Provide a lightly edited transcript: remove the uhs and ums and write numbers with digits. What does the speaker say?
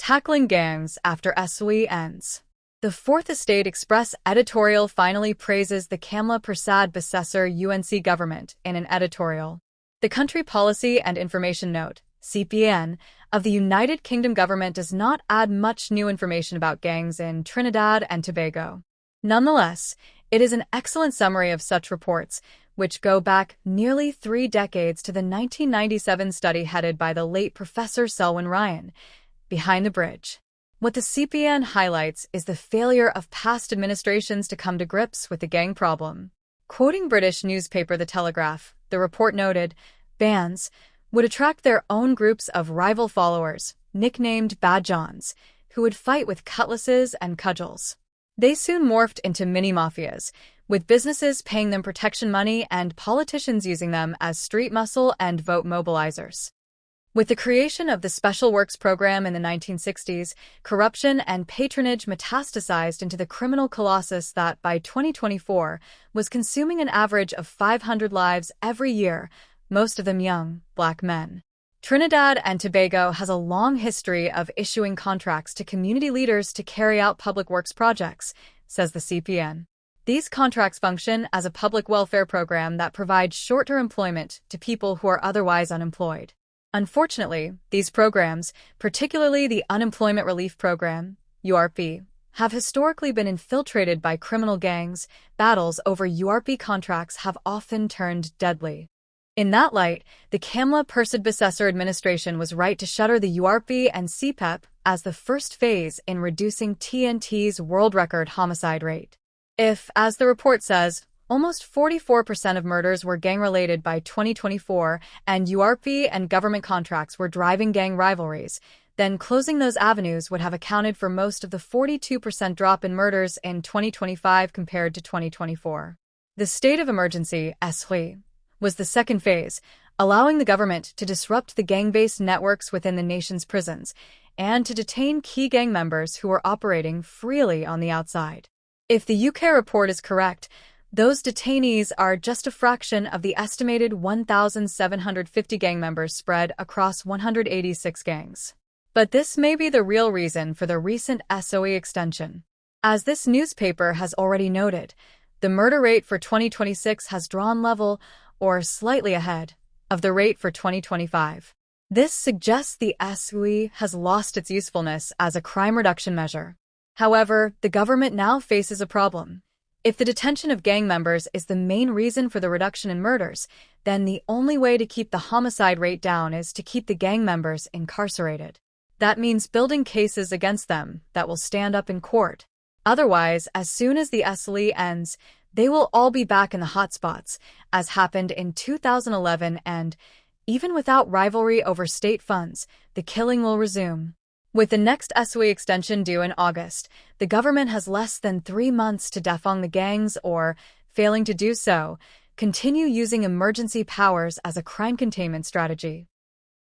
Tackling gangs after SOE ends. The Fourth Estate Express editorial finally praises the Kamla Persad Bissessar UNC government in an editorial. The Country Policy and Information Note, CPN, of the United Kingdom government does not add much new information about gangs in Trinidad and Tobago. Nonetheless, it is an excellent summary of such reports, which go back nearly 3 decades to the 1997 study headed by the late Professor Selwyn Ryan, Behind the Bridge. What the CPN highlights is the failure of past administrations to come to grips with the gang problem. Quoting British newspaper The Telegraph, the report noted, bands would attract their own groups of rival followers, nicknamed Bad Johns, who would fight with cutlasses and cudgels. They soon morphed into mini-mafias, with businesses paying them protection money and politicians using them as street muscle and vote mobilizers. With the creation of the Special Works Program in the 1960s, corruption and patronage metastasized into the criminal colossus that, by 2024, was consuming an average of 500 lives every year, most of them young, black men. Trinidad and Tobago has a long history of issuing contracts to community leaders to carry out public works projects, says the CPN. These contracts function as a public welfare program that provides short-term employment to people who are otherwise unemployed. Unfortunately, these programs, particularly the Unemployment Relief Program, URP, have historically been infiltrated by criminal gangs. Battles over URP contracts have often turned deadly. In that light, the Kamla Persad Bissessar administration was right to shutter the URP and CPEP as the first phase in reducing TNT's world record homicide rate. If, as the report says, almost 44% of murders were gang-related by 2024 and URP and government contracts were driving gang rivalries, then closing those avenues would have accounted for most of the 42% drop in murders in 2025 compared to 2024. The state of emergency, SOE, was the second phase, allowing the government to disrupt the gang-based networks within the nation's prisons and to detain key gang members who were operating freely on the outside. If the UK report is correct, those detainees are just a fraction of the estimated 1,750 gang members spread across 186 gangs. But this may be the real reason for the recent SOE extension. As this newspaper has already noted, the murder rate for 2026 has drawn level or slightly ahead of the rate for 2025. This suggests the SOE has lost its usefulness as a crime reduction measure. However, the government now faces a problem. If the detention of gang members is the main reason for the reduction in murders, then the only way to keep the homicide rate down is to keep the gang members incarcerated. That means building cases against them that will stand up in court. Otherwise, as soon as the SOE ends, they will all be back in the hotspots, as happened in 2011, and, even without rivalry over state funds, the killing will resume. With the next SOE extension due in August, the government has less than 3 months to defang the gangs or, failing to do so, continue using emergency powers as a crime containment strategy.